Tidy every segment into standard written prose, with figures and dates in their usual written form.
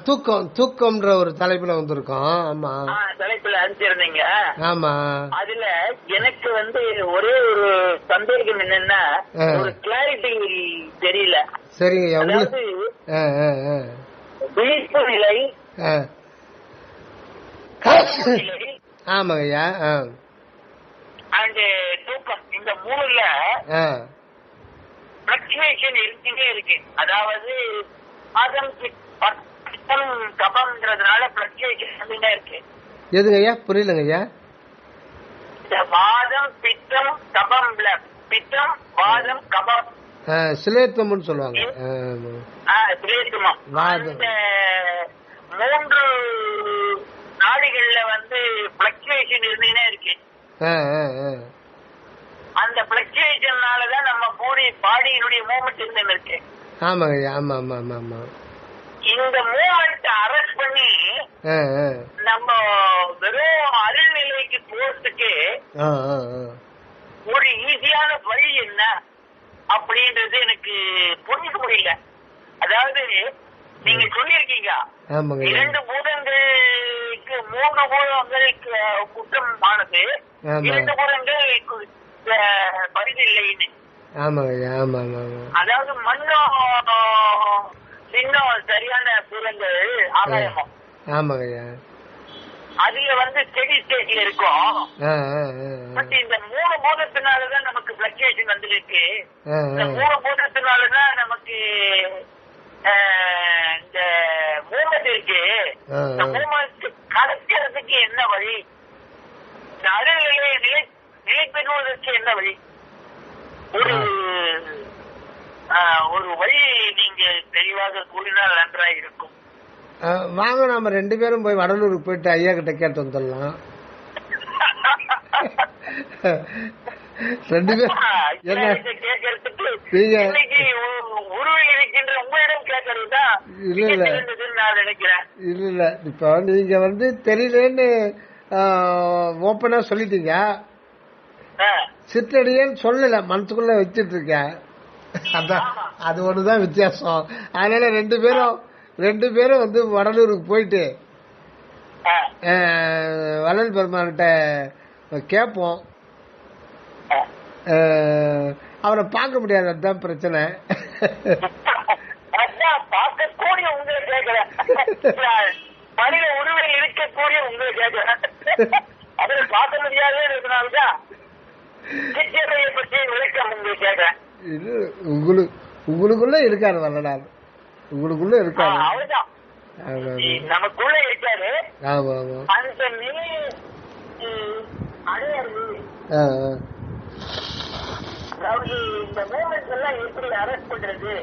தூக்கம் தூக்கம்ன்ற ஒரு தலைப்புல வந்திருக்கோம். ஆமா, தலைப்புல அனுப்பிச்சிருந்தீங்க. ஆமா, அதுல எனக்கு ஒரே ஒரு சந்தேகம் என்னன்னா, ஒரு கிளாரிட்டி தெரியல. சரிங்க. விழிப்பு நிலை, ஆமாங்கய்யா, அண்ட் தூக்கம், இந்த மூணுல பிளக்சுவேஷன் இருந்துட்டே இருக்கு. அதாவது கபம்ன்றதுனால பிளக்சுவேஷன் இருந்துட்டே இருக்கு. எதுங்கய்யா? புரியலங்கய்யா. வாதம் பித்தம் கபம்ல, பித்தம் வாதம் கபம், சிலேத்துவம்னு சொல்லுவாங்க. சிலேத்துவம். அந்த மூன்று நாடிகள்ல பிளக்சுவேஷன் இருந்துட்டே இருக்கு. அந்த பிளக்சுவேஷன்னாலதான் நம்ம பாடியினுடைய மூவ்மெண்ட் இருந்து இருக்கு. ஆமாங்கய்யா, ஆமா ஆமா ஆமா ஆமா. இந்த மூவ்மெண்ட் அரெஸ்ட் பண்ணி நம்ம வெறும் அருள்நிலைக்கு போறதுக்கு ஒரு ஈஸியான வழி என்ன அப்படின்றது எனக்கு புரிஞ்சுக்க முடியல. அதாவது நீங்க சொல்லிருக்கீங்க, 2 பூதங்களுக்கு 3 பூதங்களுக்கு குற்றமானது, 2 பூதங்களுக்கு பரிதில்லைன்னு. அதாவது மண்ணும் சின்னம் சரியான பூதங்கள், ஆகாயமும். அதுல ஸ்டெடி ஸ்டேட்ல இருக்கும். பட் இந்த 3 பூதத்தினாலதான் நமக்கு பிளக்சுவேஷன் வந்துருக்கு. இந்த 3 பூதத்தினாலதான் நமக்கு இந்த மூமெண்ட் இருக்கு. இந்த மூமெண்ட் கடக்கிறதுக்கு என்ன வழி? இந்த அருள்நிலையை நிலை பெறுவதற்கு என்ன வழி? ஒரு வழி நீங்க தெளிவாக கூறினால் நன்றாக இருக்கும். வாங்க, நாம 2 பேரும் போய் வடலூருக்கு போயிட்டு ஐயா கிட்ட கேட்டு வந்துடலாம். 2 பேரும் கேட்கறதுக்கு உருவில் இருக்கின்ற உங்களிடம் கேட்கறதுதான் நான் நினைக்கிறேன். இல்ல, இப்ப நீங்க தெரியலன்னு ஓப்பனா சொல்லிட்டீங்க. சிற்றடியன்னு சொல்லல, மனசுக்குள்ள வச்சிட்டு இருக்கேன். அதான், அது ஒண்ணுதான் வித்தியாசம். அதனால 2 பேரும் வடலூருக்கு போயிட்டு வள்ளல் பெருமான்கிட்ட கேட்போம். அவரை பார்க்க முடியாது, அதுதான் பிரச்சனை. பார்க்கக்கூடிய உங்களை கேட்கிறேன், மனித உருவில் இருக்கக்கூடிய உங்களை கேட்கிறேன். அவரை பார்க்க முடியாதுன்றதுனாலதான் சிற்றடியை பற்றி விளக்கம் உங்களை கேட்கிறேன். இது உங்களுக்குள்ள இருக்காரு வல்லடார், உங்களுக்குள்ள இருக்காரு. அவர்தான் நமக்குள்ள இருக்காரு. அந்த நிலை அடையாது. அதாவது இந்த மூமெண்ட்ஸ் எல்லாம் எப்படி அரெஸ்ட் பண்றது?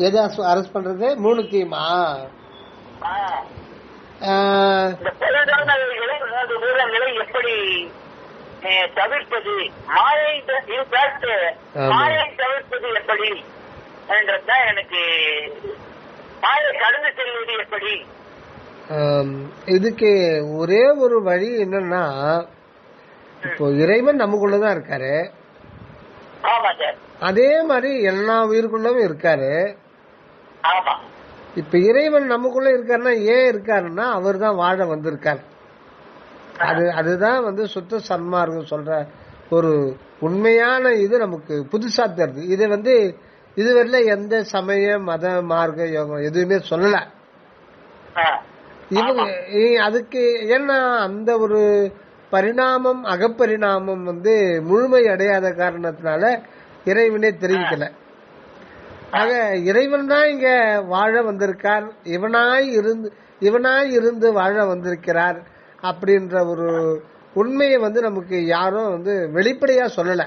எதை அரெஸ்ட் பண்றது? 3 தீமா? இந்த பொருளாதார நிலை எப்படி தவிர்ப்பது, மாயை தவிர்ப்பது எப்படி என்றதான் எனக்கு, மாயை கடந்து செல்வது எப்படி? இதுக்கு ஒரே ஒரு வழி என்னன்னா, இப்போ இறைவன் நமக்குள்ளதான் இருக்காரு. ஆமா சார். அதே மாதிரி எல்லா உயிருக்குள்ளவும் இருக்காரு. ஆமா. இப்ப இறைவன் நமக்குள்ள இருக்காருன்னா ஏன் இருக்காருன்னா அவர் தான் வாழ வந்திருக்காரு. அதுதான் சுத்த சன்மார்க்கம் சொல்ற ஒரு உண்மையான இது நமக்கு புதுசா தருது. இதை இதுவரையில எந்த சமய மத மார்க்க யோகம் எதுவுமே சொல்லல இவங்க. அதுக்கு ஏன்னா அந்த ஒரு பரிணாமம், அகப்பரிணாமம் முழுமை அடையாத காரணத்தினால இறைவனே தெரிவிக்கல. ஆக இறைவன் தான் இங்க வாழ வந்திருக்கார், இவனாய் இருந்து வாழ வந்திருக்கிறார் அப்படின்ற ஒரு உண்மையை நமக்கு யாரும் வெளிப்படையா சொல்லல.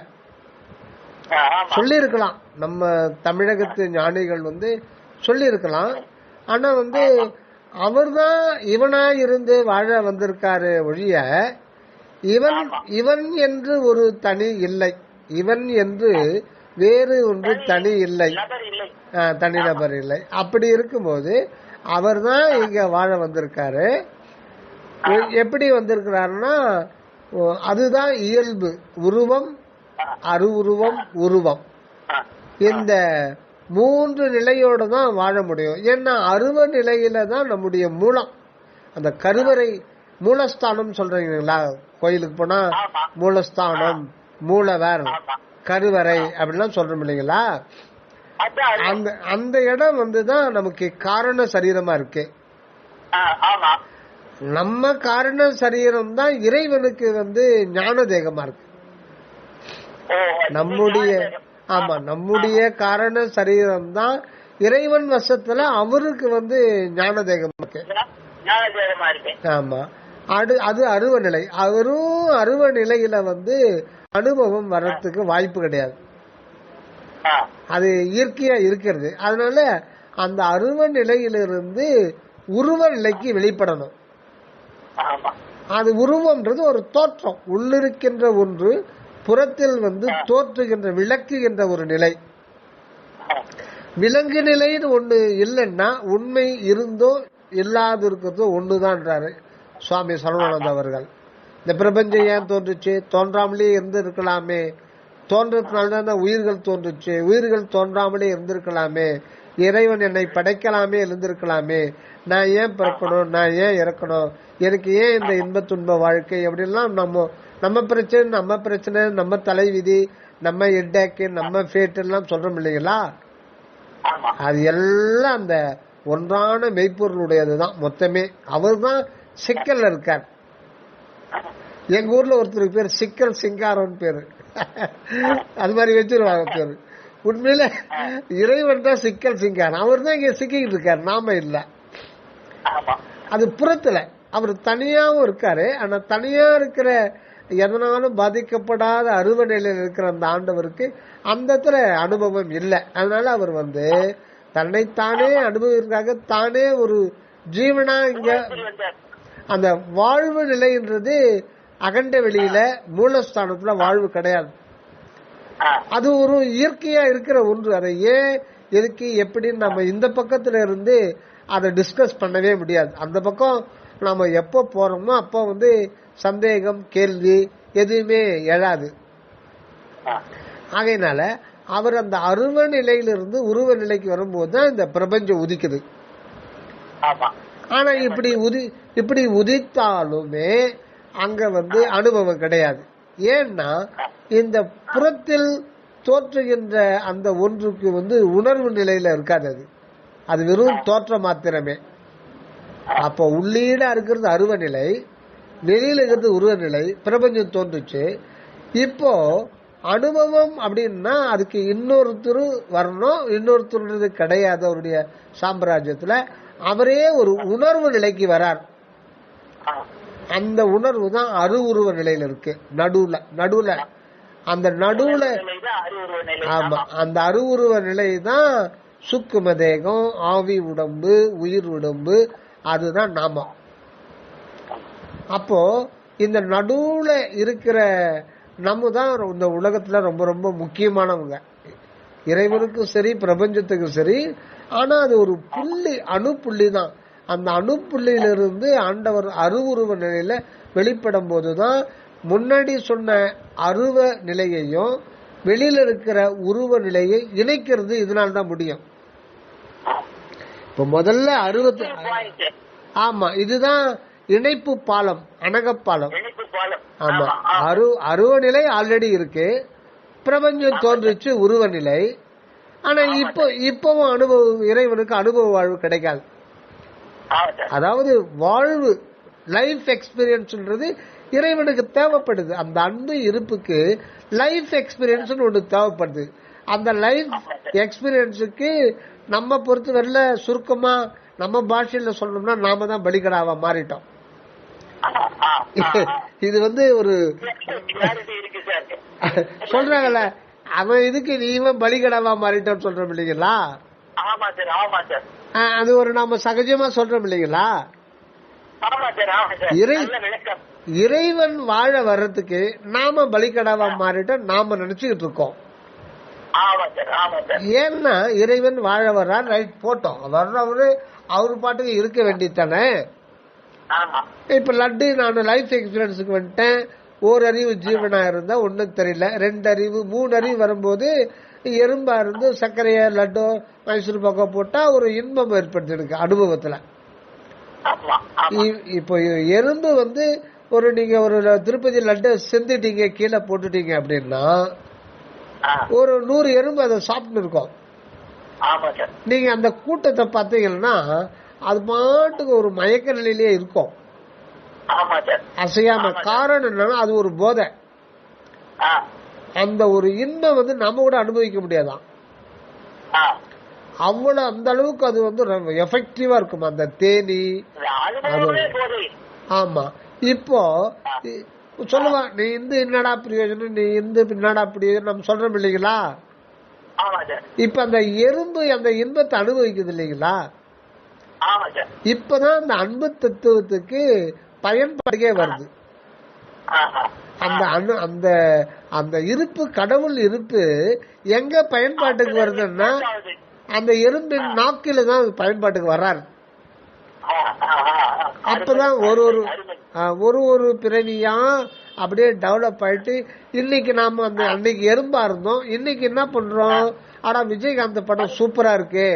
சொல்லி இருக்கலாம், நம்ம தமிழகத்து ஞானிகள் சொல்லி இருக்கலாம். ஆனா அவர்தான் இவனாய் இருந்து வாழ வந்திருக்காரு ஒழிய இவன் என்று ஒரு தனி இல்லை, இவன் என்று வேறு ஒன்று தனி இல்லை, தனிநபர் இல்லை. அப்படி இருக்கும்போது அவர் தான் இங்க வாழ வந்திருக்காரு. எப்படி வந்திருக்கிறாருன்னா அதுதான் இயல்பு. உருவம், அருவுருவம், உருவம், இந்த 3 நிலையோடு தான் வாழ முடியும். ஏன்னா அருவ நிலையில தான் நம்முடைய மூலம், அந்த கருவறை மூலஸ்தானம் சொல்றீங்களா, கோயிலுக்கு போனா மூலஸ்தானம், மூலவர், கருவறை அப்படிலாம் சொல்றோம் இல்லைங்களா, அந்த இடம் வந்துதான் நமக்கு காரண சரீரமா இருக்கு. நம்ம காரண சரீரம் தான் இறைவனுக்கு ஞான தேகமா இருக்கு. நம்முடைய காரண சரீரம் தான் இறைவன் வசத்துல அவருக்கு ஞான தேகம் இருக்கு. ஆமா, அது அருவ நிலை. அவரும் அருவ நிலையில அனுபவம் வர்றதுக்கு வாய்ப்பு கிடையாது, அது இயற்கையா இருக்கிறது. அதனால அந்த அருவ நிலையிலிருந்து உருவ நிலைக்கு வெளிப்படணும். அது உருவம்ன்றது ஒரு தோற்றம், உள்ளிருக்கின்ற ஒன்று புறத்தில் தோற்றுகின்ற, விளக்குகின்ற ஒரு நிலை. விலங்கு நிலைன்னு ஒண்ணு இல்லைன்னா உண்மை இருந்தோ இல்லாது இருக்கிறதோ ஒண்ணுதான்றாரு சுவாமி சரவணானந்த அவர்கள். இந்த பிரபஞ்சம் ஏன் தோன்றுச்சு? தோன்றாமலே இருந்திருக்கலாமே, தோன்றதுனால்தான் உயிர்கள் தோன்றுச்சு, உயிர்கள் தோன்றாமலே இருந்திருக்கலாமே, இறைவன் என்னை படைக்கலாமே இருந்திருக்கலாமே, நான் ஏன் பிறக்கணும், நான் ஏன் இறக்கணும், எனக்கு ஏன் இந்த இன்ப துன்ப வாழ்க்கை அப்படின்லாம் நம்ம பிரச்சனை, நம்ம தலைவிதி, நம்ம ஹெட்டேக்கு, நம்ம ஃபேட் எல்லாம் சொல்றோம் இல்லைங்களா. அது எல்லாம் அந்த ஒன்றான மெய்ப்பொருளுடையதுதான் மொத்தமே. அவர் தான் சிக்கல்ல இருக்கார். எங்க ஊர்ல ஒருத்தருக்கு பேர் சிக்கல் சிங்காரம் பேரு, அது மாதிரி வச்சிருவாங்க பேரு. உண்மையில இறைவன் தான் சிக்கல் சிங்காரம், அவர் தான் இங்க சிக்கிட்டு இருக்காரு, நாம இல்ல. அது புறத்துல அவர் தனியாவும் இருக்காரு. ஆனா தனியா இருக்கிற எதனாலும் பாதிக்கப்படாத அருவ நிலையில் இருக்கிற அந்த ஆண்டவருக்கு அந்த அனுபவம் இல்லை. அதனால அவர் தன்னைத்தானே அனுபவிக்கிறாங்க, தானே ஒரு ஜீவனா இங்க அந்த வாழ்வு நிலைன்றது அகண்ட வெளியில மூலஸ்தானத்துல வாழ்வு கிடையாது. அது ஒரு இயற்கையா இருக்கிற ஒன்று. அதை ஏன் எதுக்கு எப்படின்னு நம்ம இந்த பக்கத்துல இருந்து அதை டிஸ்கஸ் பண்ணவே முடியாது. அந்த பக்கம் நாம எப்ப போறோமோ அப்போ சந்தேகம், கேள்வி எதுவுமே எழாது. ஆகையினால அவர் அந்த அருவ நிலையிலிருந்து உருவ நிலைக்கு வரும்போது தான் இந்த பிரபஞ்சம் உதிக்குது. ஆனா இப்படி உதித்தாலுமே அங்க அனுபவம் கிடையாது. ஏன்னா இந்த புறத்தில் தோற்றுகின்ற அந்த ஒன்றுக்கு உணர்வு நிலையில இருக்காது. அது வெறும் தோற்றம் மாத்திரமே. அப்போ உள்ளீடா இருக்கிறது அருவ நிலை, வெளியில இருக்கிறது உருவ நிலை. பிரபஞ்சம் தோன்றுச்சு. இப்போ அனுபவம் அப்படின்னா அதுக்கு இன்னொருத்தர் வரணும், இன்னொருத்தருன்றது கிடையாது. அவருடைய சாம்ராஜ்யத்துல அவரே ஒரு உணர்வு நிலைக்கு வரார். அந்த உணர்வு தான் அருவுருவ நிலையில இருக்கு. நடுவுல அந்த நடுவுல ஆமா, அந்த அருவுருவ நிலை தான் சுக்கும தேகம், ஆவி உடம்பு, உயிர் உடம்பு, அதுதான் நாம. அப்போ இந்த நடுவுல இருக்கிற நம்ம தான் இந்த உலகத்துல ரொம்ப ரொம்ப முக்கியமானவங்க. இறைவனுக்கும் சரி, பிரபஞ்சத்துக்கும் சரி. ஆனா அது ஒரு புள்ளி, அணுப்புள்ளி தான். அந்த அணுப்புள்ளியிலிருந்து ஆண்டவர் அருவுருவ நிலையில வெளிப்படும் போதுதான் முன்னாடி சொன்ன அருவ நிலையையும் வெளியில இருக்கிற உருவ நிலையை இணைக்கிறது இதனால்தான் முடியும். இப்ப முதல்ல ஆமா, இதுதான் இணைப்பு பாலம், அனகப்பாலம். ஆமா, அருவ நிலை ஆல்ரெடி இருக்கு, பிரபஞ்சம் தோன்றுச்சு உருவ நிலை. ஆனா இப்பவும் அனுபவம், இறைவனுக்கு அனுபவ வாழ்வு கிடைக்காது. அதாவது வாழ்வு, லைஃப் எக்ஸ்பீரியன்ஸ்ன்றது இறைவனுக்கு தேவைப்படுது. அந்த அன்பு இருப்புக்கு லைஃப் எக்ஸ்பீரியன்ஸ் ஒன்று தேவைப்படுது. அந்த லைஃப் எக்ஸ்பீரியன்ஸுக்கு நம்ம பொறுத்த வரல சுருக்கமா நம்ம பாஷையில சொல்லணும்னா நாம தான் பலிகடாவா மாறிட்டோம். இது ஒரு சொல்றாங்கல்ல, அவன் இதுக்கு நீவன் பலிகடாவா மாறிட்டோம் சொல்றோம் இல்லைங்களா. அது ஒரு நாம சகஜமா சொல்றோம் இல்லைங்களா. இறைவன் வாழ வர்றதுக்கு நாம பலிகடாவா மாறிட்டோம் நாம நினைச்சுக்கிட்டு இருக்கோம். ஏன்னா இறைவன் வாழ வர்றார், ரைட், போட்டோம், வர்றவரு அவரு பாட்டுக்கு இருக்க வேண்டியதானே. இப்ப லட்டு நான் லைஃப் எக்ஸ்பீரியன்ஸுக்கு வந்துட்டேன். ஓர் அறிவு ஜீவனா இருந்தா ஒன்னும் தெரியல, 2 அறிவு 3 அறிவு வரும்போது எறும்பா இருந்து சர்க்கரைய லட்டு மைசூர் பாக்கோ போட்டா ஒரு இன்பம் ஏற்படுத்திருக்கு அனுபவத்துல. இப்போ எறும்பு வந்து நீங்க ஒரு திருப்பதி லட்டு செஞ்சுட்டீங்க கீழே போட்டுட்டீங்க அப்படின்னா ஒரு 100 எறும்பு அதை சாப்பிட்டு இருக்கும். நீங்க அந்த கூட்டத்தை பார்த்தீங்கன்னா அது பாட்டுக்கு ஒரு மயக்க நிலையிலேயே இருக்கும், அசையாம. காரணம் என்னன்னா அது ஒரு போதை. அந்த ஒரு இன்பம் வந்து நம்ம கூட அனுபவிக்க முடியாதான், அவ்வளவு அந்த அளவுக்கு அது வந்து எஃபெக்டிவா இருக்கும் அந்த தேனி. ஆமா. இப்போ சொல்லுவா நீ என்னடா பிரயோஜனம், நீ என்னடா பிரயோஜனம் நம்ம சொல்றோம் இல்லைங்களா. இப்ப அந்த எறும்பு அந்த இன்பத்தை அனுபவிக்குது இல்லைங்களா. இப்பதான் அந்த அன்பு தத்துவத்துக்கு பயன்பாடுகே வருது. அந்த அந்த அந்த இருப்பு, கடவுள் இருப்பு எங்க பயன்பாட்டுக்கு வருதுன்னா அந்த எறும்பின் நாக்கில தான் பயன்பாட்டுக்கு வர்றாரு. அப்பதான் ஒரு பிறவியா அப்படியே டெவலப் ஆயிட்டு இன்னைக்கு நாம அந்த அன்னைக்கு எறும்பா இருந்தோம், இன்னைக்கு என்ன பண்றோம், ஆனா விஜயகாந்த் படம் சூப்பரா இருக்கு,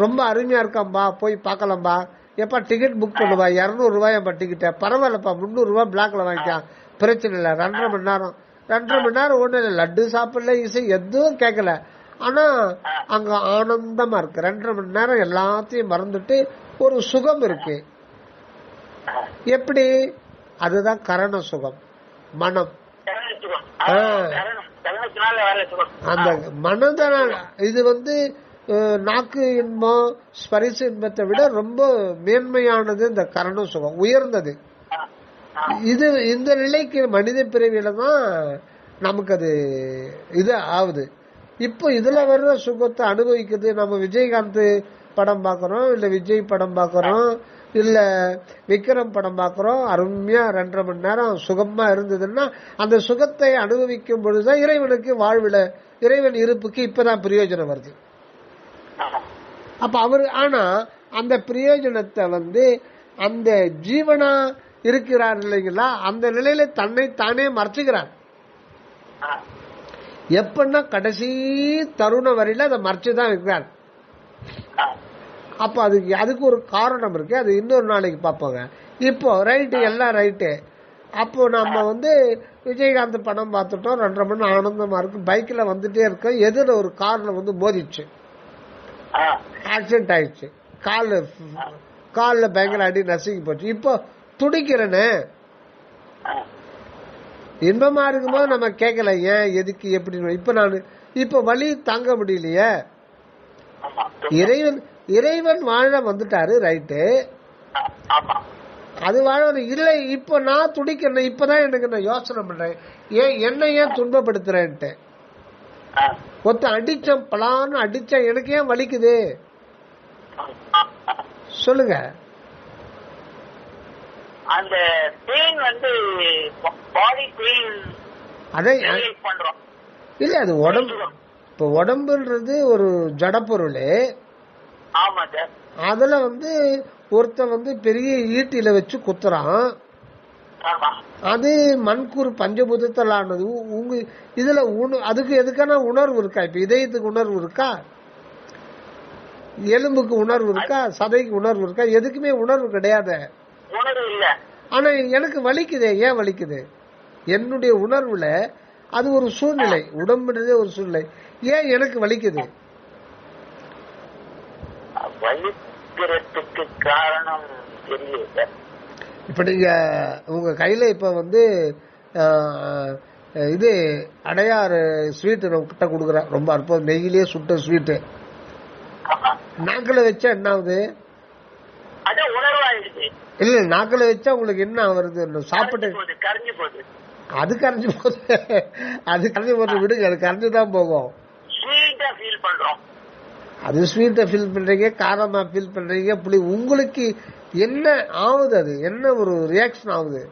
ரொம்ப அருமையா இருக்காம்பா, போய் பாக்கலாம்பா, எப்ப டிக்கெட் புக் பண்ணுவா, 200 ரூபாய்ப்பா டிக்கெட், பரவாயில்லப்பா 300 ரூபாய் பிளாக்ல வாங்கிக்கலாம், பிரச்சனை இல்ல. 2.5 மணி நேரம் ஒண்ணு இல்ல, லட்டு சாப்பிடல, இசை எதுவும் கேட்கல, ஆனா அங்க ஆனந்தமா இருக்கு. 2.5 மணி நேரம் எல்லாத்தையும் மறந்துட்டு ஒரு சுகம் இருக்கு. எப்படி? அதுதான் கரண சுகம், மனம். அந்த மனதனால் இது வந்து நாக்கு இன்பம் ஸ்பரிச இன்பத்தை விட ரொம்ப மேன்மையானது இந்த கரண சுகம், உயர்ந்தது. இந்த நிலைக்கு மனித பிறவியில தான் நமக்கு அது இது ஆகுது. இப்போ இதுல வர்ற சுகத்தை அனுபவிக்கிறது. நம்ம விஜயகாந்த் படம் பாக்கிறோம், இல்ல விஜய் படம் பாக்கிறோம், இல்ல விக்ரம் படம் பாக்கிறோம், அருமையா 2.5 மணி நேரம் சுகமா இருந்ததுன்னா அந்த சுகத்தை அனுபவிக்கும் பொழுதுதான் இறைவனுக்கு வாழ்வில இறைவன் இருப்புக்கு இப்பதான் பிரயோஜனம் வருது. அப்ப ஆனா அந்த பிரயோஜனத்தை வந்து அந்த ஜீவனா இருக்கிறார் இல்லைங்களா, அந்த நிலையில தன்னை தானே மறைச்சுக்கிறார். எப்பன்னா கடைசி தருண வரையில அதை மறைச்சுதான் இருக்கிறார். அப்ப அதுக்கு ஒரு காரணம் இருக்கு, அது இன்னொரு நாளைக்கு பார்ப்போங்க. இப்போ ரைட்டு, எல்லாம் ரைட்டு. அப்போ நம்ம வந்து விஜயகாந்த் படம் பார்த்துட்டோம், 2.5 மணி நேரம் ஆனந்தமா இருக்கு, பைக்ல வந்துட்டே இருக்கோம், எதிர ஒரு கார்ல வந்து மோதிச்சு, ஆக்சிடென்ட் ஆயிடுச்சு, கால்ல பயங்கர அடி நசுங்கி போச்சு. இப்போ துடிக்கிறேன்னு இன்பமா இருக்கும்போது நம்ம கேட்கல, ஏன் எதுக்கு எப்படி. இப்ப வலி தாங்க முடியலையே, இறைவன் வாழ வந்துட்டாரு, ரைட்டு, அது வாழ இல்லை. இப்ப நான் துடிக்கிறேன், இப்பதான் எனக்கு நான் யோசனை பண்றேன், ஏன் துன்பப்படுத்துறேன்ட்டு. ஒருத்த அடிச்சம் பலான்னு அடிச்சா எனக்கு ஏன் வலிக்குது சொல்லுங்க. அந்த பெயின் வந்து பாடி பெயின் அதே இல்ல, அது உடம்பு. இப்ப உடம்புன்றது ஒரு ஜடப்பொருள். அதுல வந்து ஒருத்த வந்து பெரிய ஈட்டில வச்சு குத்துறான், அது மண்கூறு பஞ்சபூதத்தால் ஆனது. உங்க இதுல அதுக்கு எதுக்கான உணர்வு இருக்கா? இப்ப இதயத்துக்கு உணர்வு இருக்கா? எலும்புக்கு உணர்வு இருக்கா? சதைக்கு உணர்வு இருக்கா? எதுக்குமே உணர்வு கிடையாது. ஆனா எனக்கு வலிக்குது, ஏன் வலிக்குது? என்னுடைய உணர்வுல அது ஒரு சூழ்நிலை, உடம்புன்றதே ஒரு சூழ்நிலை, ஏன் எனக்கு வலிக்குது? வலிக்கிறதுக்கு காரணம் தெரியல. இப்ப நீங்க உங்க கையில இப்ப வந்து இது அடையாறு ஸ்வீட் கிட்ட கொடுக்குற, ரொம்ப அற்புதம், நெய்யிலேயே சுட்ட ஸ்வீட்டு, நாக்கில வச்சா என்ன ஆகுது? இல்ல, நாக்கில வச்சா உங்களுக்கு என்ன வருது? சாப்பிட்டு அது கரைஞ்சு போகுது, அது கரைஞ்சு போது விடுங்க, அது கரைஞ்சுதான் போகும். அது ஸ்வீட்டை ஃபீல் பண்றீங்க, காரமா ஃபீல் பண்றீங்க, புளி, உங்களுக்கு என்ன ஆகுது? அது என்ன ஒரு ரியாக்ஷன் ஆகுது?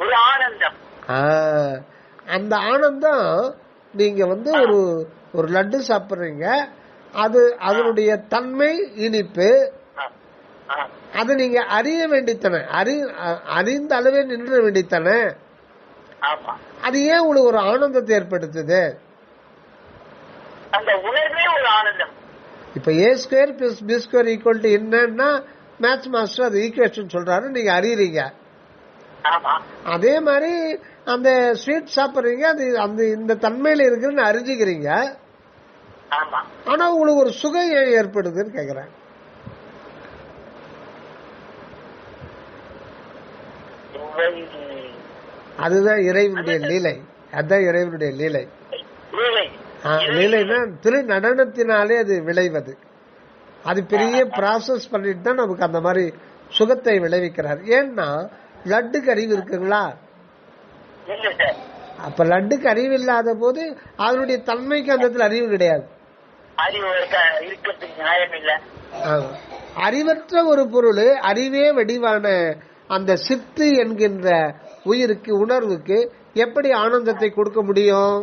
ஒரு ஆனந்தம். அந்த ஆனந்தம் நீங்க வந்து ஒரு லட்டு சாப்பிடுறீங்க, அது அதனுடைய தன்மை இனிப்பு, அது நீங்க அறிய வேண்டித்தன, அறிந்த அளவே நின்ற வேண்டித்தன. அது ஏன் உங்களுக்கு ஒரு ஆனந்தத்தை ஏற்படுத்துது? அந்த உணர்வே ஒரு ஆனந்தம். இப்ப A square plus B square equal to என்னன்னா மேத்ஸ் மாஸ்டர் அது ஈக்குவேஷன் சொல்றாரு, நீங்க அறியறீங்க. அதே மாதிரி அந்த ஸ்வீட் சாப்பிடுறீங்க, அது அந்த இந்த தன்மையில இருக்குன்னு அறிஞ்சுக்கிறீங்க. ஆனா உங்களுக்கு ஒரு சுகம் ஏன் ஏற்படுதுன்னு கேக்குறேன். அதுதான் இறைவனுடைய லீலை. அதுதான் இறைவனுடைய லீலை. லீலைன்னா திரு நடனத்தினாலே அது விளைவது. அது பெரிய ப்ராசஸ் பண்ணிட்டு தான் நமக்கு அந்த மாதிரி சுகத்தை விளைவிக்கிறார். ஏன்னா லட்டுக்கு அறிவு இருக்குங்களா? அப்ப லட்டுக்கு அறிவு இல்லாத போது அதனுடைய தன்மைக்கு அந்த அறிவு கிடையாது. அறிவற்ற ஒரு பொருள் அறிவே வடிவான அந்த சித்து என்கின்ற உயிருக்கு உணர்வுக்கு எப்படி ஆனந்தத்தை கொடுக்க முடியும்?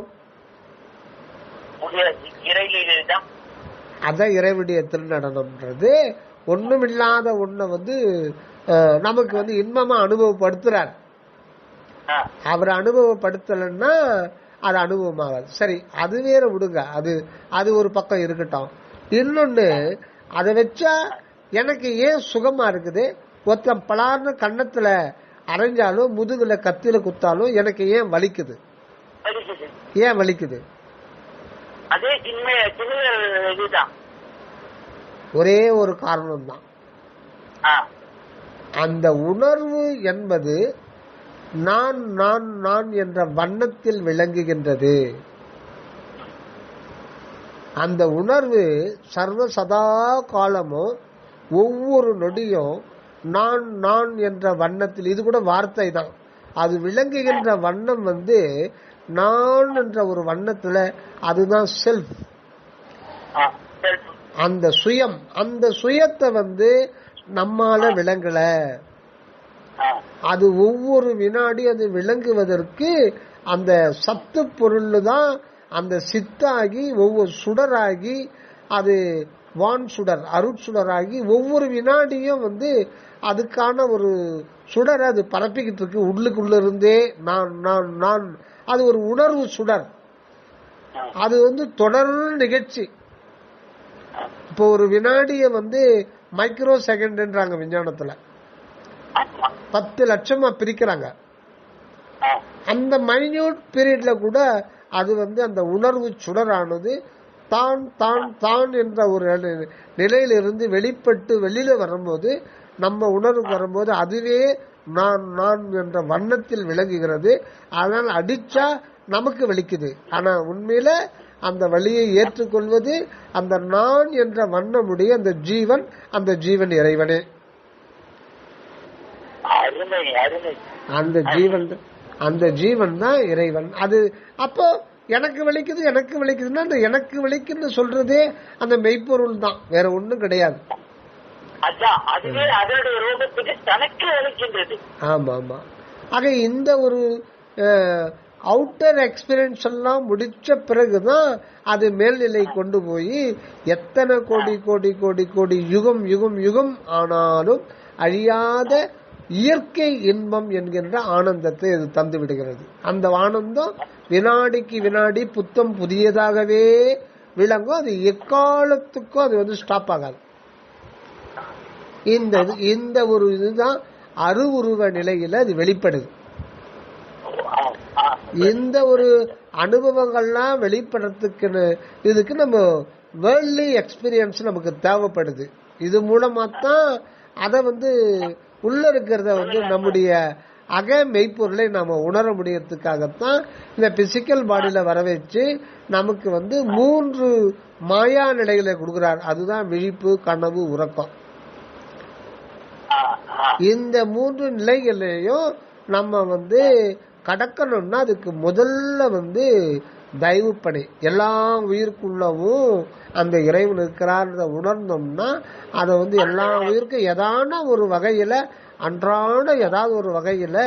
அதான் இறைவனுடைய திருநடனம்ன்றது. ஒண்ணுமில்லாத ஒன்ன நமக்கு இன்பமா அனுபவப்படுத்துறார். அவர் அனுபவப்படுத்தலன்னா அது அனுபவமாகாது. சரி, அது வேற விடுங்க, அது ஒரு பக்கம் இருக்கட்டும். இன்னொன்னு, அதை வச்சா எனக்கு ஏன் சுகமா இருக்குது? ஒருத்தன் பலார்னு கண்ணத்துல அரைஞ்சாலும் முதுகுல கத்தில குத்தாலும் எனக்கு ஏன் வலிக்குது? ஏன் வலிக்குது? ஒரே ஒரு காரணம் தான். அந்த உணர்வு என்பது நான் நான் நான் என்ற வண்ணத்தில் விளங்குகின்றது. அந்த உணர்வு சர்வ சதா காலமும் ஒவ்வொரு நொடியும் நான் நான் என்ற வண்ணத்தில், இது கூட வார்த்தை தான், அது விளங்குகின்ற வண்ணம் நான் என்ற ஒரு வண்ணத்துல, அதுதான் செல்ஃப். அந்த சுயம், அந்த சுயத்தை நம்மால விளங்கல. அது ஒவ்வொரு வினாடி அது விளங்குவதற்கு அந்த சத்து பொருள் தான் அந்த சித்தாகி ஒவ்வொரு சுடராகி அது வான் சுடர் அருட்சுடராகி ஒவ்வொரு வினாடியும் அதுக்கான ஒரு சுடர் அது பரப்பிக்கிட்டு இருக்கு உள்ளுக்குள்ள இருந்தே. நான் நான் நான் அது ஒரு உணர்வு சுடர். அது தொடர் நிகழ்ச்சி. இப்போ ஒரு வினாடிய மைக்ரோ செகண்ட்ன்றாங்க விஞ்ஞானத்துல, 10 லட்சமா பிரிக்கிறாங்க. அந்த மைன்யூட் பீரியட்ல கூட அது அந்த உணர்வு சுடரானது தான் தான் தான் என்ற ஒரு நிலையிலிருந்து வெளிப்பட்டு வெளியில வரும்போது, நம்ம உணர்வுக்கு வரும்போது அதுவே நான் நான் என்ற வண்ணத்தில் விளங்குகிறது. அதனால் அடிச்சா நமக்கு வலிக்குது. ஆனா உண்மையில அந்த வலியை ஏற்றுக்கொள்வது அந்த நான் என்ற வண்ணமுடைய அந்த ஜீவன் இறைவனே. அந்த ஜீவன் தான் இறைவன். அது அப்போ எனக்கு வலிக்குதுன்னா அந்த எனக்கு வலிக்குன்னு சொல்றதே அந்த மெய்ப்பொருள் தான், வேற ஒண்ணும் கிடையாது. ஆமா ஆமா. ஆக இந்த ஒரு அவுட்டர் எக்ஸ்பீரியன்ஸ் எல்லாம் முடிச்ச பிறகுதான் அது மேல்நிலை கொண்டு போய் எத்தனை கோடி கோடி கோடி கோடி யுகம் யுகம் யுகம் ஆனாலும் அழியாத இயற்கை இன்பம் என்கின்ற ஆனந்தத்தை அது தந்து விடுகிறது. அந்த ஆனந்தம் வினாடிக்கு வினாடி புத்தம் புதியதாகவே விளங்கும். அது எக்காலத்துக்கும் அது ஸ்டாப் ஆகாது. இந்த ஒரு இதுதான் அருவுருவ நிலையில அது வெளிப்படுது. இந்த ஒரு அனுபவங்கள்லாம் வெளிப்படுறதுக்கு இதுக்கு நம்ம வேர்ல்ட்லி எக்ஸ்பீரியன்ஸ் நமக்கு தேவைப்படுது. இது மூலமா தான் அதை உள்ள இருக்கிறத நம்முடைய அக மெய்ப்பொருளை நாம உணர முடியறதுக்காகத்தான் இந்த பிசிக்கல் பாடியில வர வச்சு நமக்கு 3 மாயா நிலைகளை கொடுக்கிறார். அதுதான் விழிப்பு, கனவு, உறக்கம். இந்த 3 நிலைகளையும் நம்ம கடக்கணும்னா அதுக்கு முதல்ல தயவுப்படை எல்லா உயிருக்குள்ளவும் அந்த இறைவன் இருக்கிறார் உணர்ந்தோம்னா அதை எல்லா உயிருக்கும் ஏதான ஒரு வகையில அன்றாட ஏதாவது ஒரு வகையில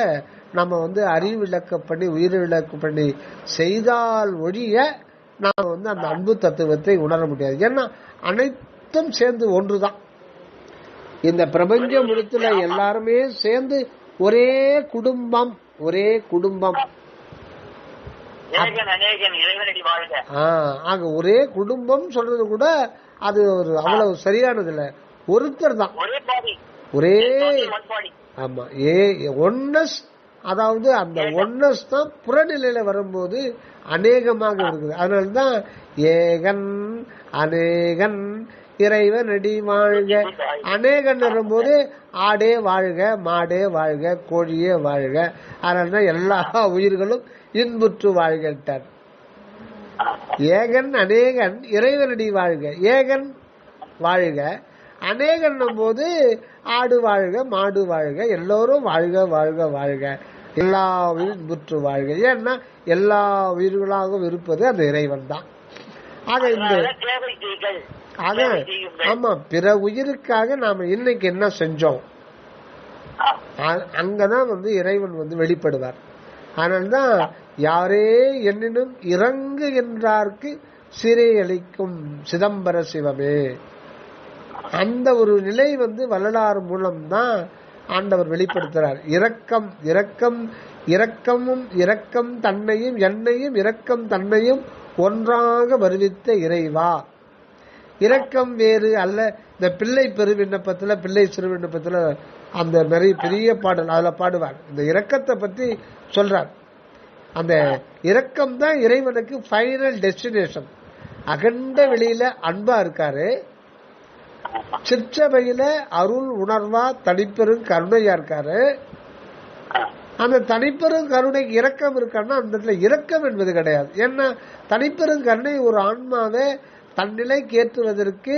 நம்ம அறிவிலக்க பண்ணி உயிர் விளக்கு பண்ணி செய்தால் ஒழிய நாம அந்த அன்பு தத்துவத்தை உணர முடியாது. ஏன்னா அனைத்தும் சேர்ந்து ஒன்றுதான். இந்த பிரபஞ்ச முழுத்துல எல்லாருமே சேர்ந்து ஒரே குடும்பம். ஏகன் அநேகன் இறைவனடி வாழ்க. ஆக ஒரே குடும்பம் சொல்றது கூட அது ஒரு அவ்வளவு சரியானது இல்ல. ஒருத்தர் தான், ஒரே ஆமா ஒன்னஸ். அதாவது அந்த ஒன்னஸ் தான் புறநிலையில வரும்போது அநேகமாக இருக்குது. அதனால்தான் ஏகன் அநேகன் இறைவன் அடி வாழ்க. அநேகன் வரும்போது ஆடே வாழ்க, மாடே வாழ்க, கோழியே வாழ்க. அதனால்தான் எல்லா உயிர்களும் இன்புற்று வாழ்கின்றார். ஏகன் அநேகன் இறைவனடி வாழ்க. ஏகன் வாழ்க, அநேகன் போது ஆடு வாழ்க, மாடு வாழ்க, எல்லோரும் வாழ்க வாழ்க வாழ்க, எல்லா உயிரும் இன்புற்று வாழ்க. ஏன்னா எல்லா உயிர்களாகவும் இருப்பது அந்த இறைவன் தான். ஆக இந்த ஆமா பிற உயிருக்காக நாம இன்னைக்கு என்ன செஞ்சோம், அங்கதான் இறைவன் வெளிப்படுவார். அதனால்தான் யாரே எண்ணினும் இறங்கு என்றார்க்கு சிறை அளிக்கும் சிதம்பர சிவமே. அந்த ஒரு நிலை வரலாறு மூலம்தான் ஆண்டவர் வெளிப்படுத்துறார். இரக்கம் இரக்கம் இரக்கமும் இரக்கம் தன்னையும் என்னையும் இரக்கம் தன்னையும் ஒன்றாக வருவித்த இறைவா. இரக்கம் வேறு அல்ல. இந்த பிள்ளை பெரு விண்ணப்பத்துல, பிள்ளை சிறு விண்ணப்பத்துல அந்த நிறைய பெரிய பாடல் அதுல பாடுவார். இந்த இரக்கத்தை பத்தி சொல்றார். அந்த இரக்கம் தான் இறைவனுக்கு ஃபைனல் டெஸ்டினேஷன். அகண்ட வெளியில அன்பா இருக்காரு, சிற்சபையில அருள் உணர்வா தனிப்பெரும் கருணையா இருக்காரு. அந்த தனிப்பெரும் கருணைக்கு இரக்கம் இருக்கான்னா அந்த இடத்துல இரக்கம் என்பது கிடையாது. ஏன்னா தனிப்பெரும் கருணை ஒரு ஆன்மாவை தன்னிலைக்கு ஏற்றுவதற்கு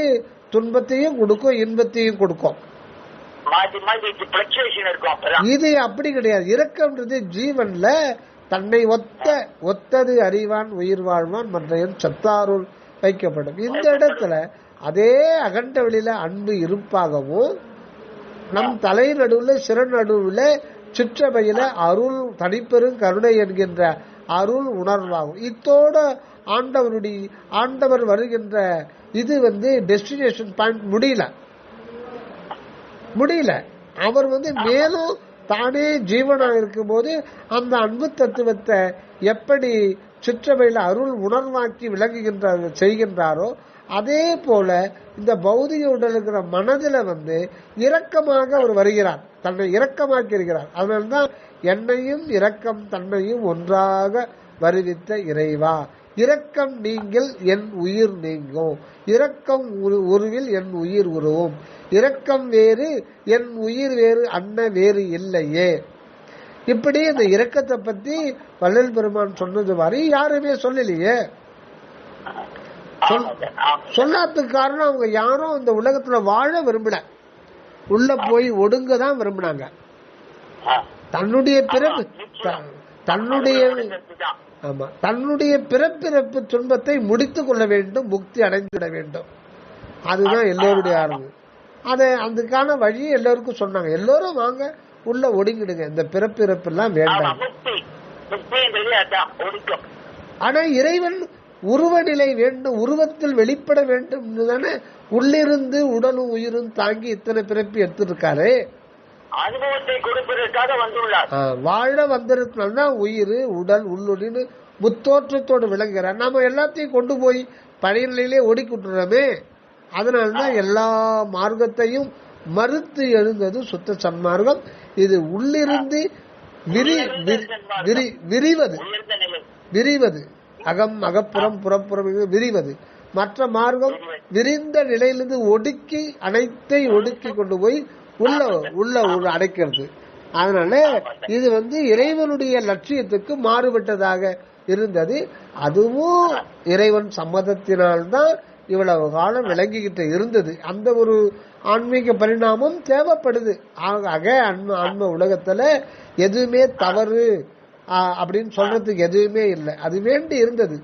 துன்பத்தையும் கொடுக்கும், இன்பத்தையும் கொடுக்கும். இது அப்படி கிடையாது. இரக்கம்ன்றது ஜீவன்ல தன்னை ஒத்தது அறிவான் உயிர் வாழ்வான் மற்றையும் சத்தாருள் வைக்கப்படும். இந்த இடத்துல அதே அகண்ட வெளியில அன்பு இருப்பாகவும் நம் தலை நடுவுல சிற நடுவுல சிற்றபையில அருள் தனிப்பெரும் கருணை என்கின்ற அருள் உணர்வாகும். இத்தோட ஆண்டவர் வருகின்ற இது டெஸ்டினேஷன் பாயிண்ட் முடியல. அவர் மேலும் தானே ஜீவனா இருக்கும் போது அந்த அன்பு தத்துவத்தை எப்படி சிற்றபையில அருள் உணர்வாக்கி விளங்குகின்ற செய்கின்றாரோ அதே போல இந்த பௌதிக உடல் இருக்கிற மனதில இரக்கமாக அவர் வருகிறார், தன்னை இரக்கமாக்கி இருக்கிறார். அதனால்தான் என்னையும் இரக்கம் தன்னையும் ஒன்றாக வருவித்த இறைவா. இரக்கம் நீங்கள் என் உயிர் நீங்கும், இரக்கம் உருவில் என் உயிர் உருவும், இரக்கம் வேறு என் உயிர் வேறு அன்ன வேறு இல்லையே. இப்படி இந்த இரக்கத்தை பத்தி வள்ளல் பெருமான் சொன்னது மாதிரி யாருமே சொல்லலையே. சொல்லாததுக்கு காரணம் அவங்க யாரும் இந்த உலகத்துல வாழ விரும்பல, உள்ள போய் ஒடுங்கதான் விரும்பினாங்க. தன்னுடைய பிறப்பு தன்னுடைய பிறப்பிறப்பு துன்பத்தை முடித்துக் கொள்ள வேண்டும், முக்தி அடைந்துவிட வேண்டும். அதுதான் எல்லோருடைய ஆர்வம். அதை அதுக்கான வழி எல்லோருக்கும் சொன்னாங்க. எல்லோரும் வாங்க உள்ள ஒடுங்கிடுங்க, இந்த பிறப்பிறப்பு எல்லாம் வேண்டாம். ஆனா இறைவன் உருவநிலை வேண்டும், உருவத்தில் வெளிப்பட வேண்டும் தானே உள்ளிருந்து உடலும் உயிரும் தாங்கி இத்தனை பிறப்பு எடுத்திருக்காரு. அனுபவத்தை கொடுப்பதற்காக வந்துள்ளார். வாழ வந்திருக்கா உயிர் உடல் உள்ளுன்னு முத்தோற்றத்தோடு விளங்குகிறார். நாம எல்லாத்தையும் கொண்டு போய் பழைய நிலையிலே ஒடுக்கிட்டுறோமே. அதனால்தான் எல்லா மார்க்கத்தையும் மறுத்து எழுந்தது சுத்த சன்மார்க்கம். இது உள்ளிருந்து விரிவது அகப்புறம் புறப்புறம் விரிவது. மற்ற மார்க்கம் விரிந்த நிலையிலிருந்து ஒடுக்கி அனைத்தை ஒடுக்கி கொண்டு போய் உள்ள அடைக்கிறது. அதனால இது இறைவனுடைய லட்சியத்துக்கு மாறுபட்டதாக இருந்தது. அதுவும் இறைவன் சம்மதத்தினால்தான் இவ்வளவு காலம் விளங்கிக்கிட்டு இருந்தது. அந்த ஒரு ஆன்மீக பரிணாமம் தேவைப்படுது. ஆக ஆன்ம உலகத்துல எதுவுமே தவறு அப்படின்னு சொல்றதுக்கு எதுவுமே இல்லை. அது வேண்டி இருந்தது,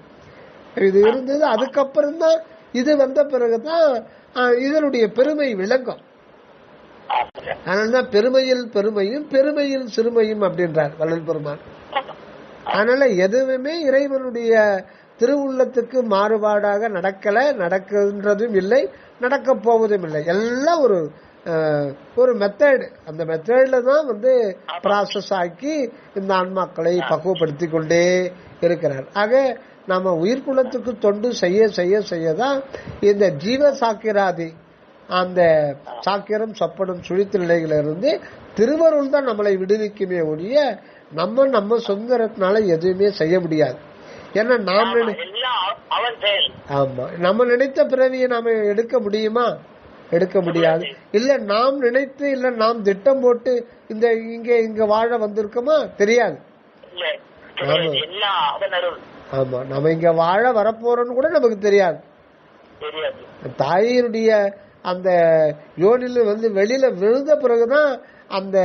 இது இருந்தது. அதுக்கப்புறம் தான் இது வந்த பிறகுதான் இதனுடைய பெருமை விளங்கும். அதனாலதான் பெருமையில் பெருமையும் பெருமையில் சிறுமையும் அப்படின்றார் வள்ளல் பெருமான். அதனால எதுவுமே இறைவனுடைய திருவுள்ளத்துக்கு மாறுபாடாக நடக்கின்றதும் இல்லை, நடக்க போவதும் இல்லை. எல்லாம் ஒரு ஒரு மெத்தட், அந்த மெத்தட்ல தான் வந்து ப்ராசஸ் ஆக்கி இந்த ஆன்மாக்களை பக்குவப்படுத்தி கொண்டே இருக்கிறார். ஆக நம்ம உயிர்குலத்துக்கு தொண்டு செய்ய செய்ய செய்யதான் இந்த ஜீவ சாக்கிராதி அந்த சாக்கிரம் சப்படும் சுழித்து நிலைகளிலிருந்து திருவருள் தான் நம்மளை விடுவிக்குமே ஒழிய நம்ம சுதந்திரத்தினால எதுவுமே செய்ய முடியாது. ஏன்னா ஆமா, நம்ம நினைத்த பிறவியை நாம எடுக்க முடியுமா? எடுக்க முடியாது. இல்ல நாம் நினைத்து, இல்ல நாம் திட்டம் போட்டு இங்க வாழ வந்திருக்கோமா? தெரியாது. ஆமா, நம்ம இங்க வாழ வரப்போறோம்னு கூட நமக்கு தெரியாது. தாயினுடைய அந்த யோனில வந்து வெளியில விழுந்த பிறகுதான் அந்த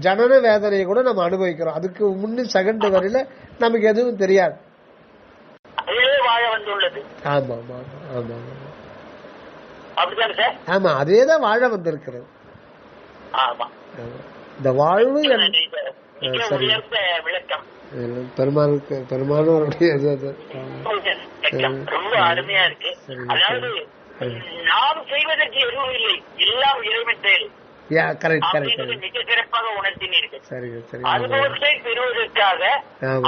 ஜனன வேதனையை கூட நம்ம அனுபவிக்கிறோம். அதுக்கு முன்னு செகண்ட் வரையில நமக்கு எதுவும் தெரியாது. ஆமா ஆமா ஆமா ஆமா, அதேதான் வாழ வந்திருக்கிறது. இந்த வாழ்வு பெருமானுடைய ரொம்ப அருமையா இருக்கு. அதாவது நாம் செய்வதற்கு எதுவும் இல்லை, எல்லாம் இறைவன் செயல். மிக சிறப்பாக உணர்த்தினீர்கள். அனுபவத்தை பெறுவதற்காக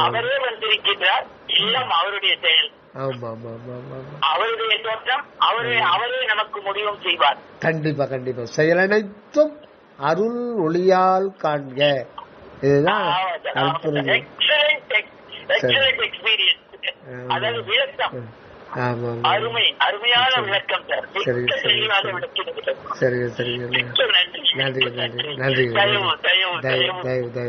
அவரே வந்திருக்கிறார். எல்லாம் அவருடைய செயல், அவருடைய தோற்றம், அவரே நமக்கு முடிவும் செய்வார். கண்டிப்பா கண்டிப்பா. செயலனைத்தும் அருள் ஒளியால் காண்க. இதுதான் எக்ஸ்பீரியன்ஸ், அதாவது விளக்கம். அருமை, அருமையான விளக்கம் சார். தெளிவான விளக்கம். சரி சரி, நன்றி நன்றி நன்றி. தயவு.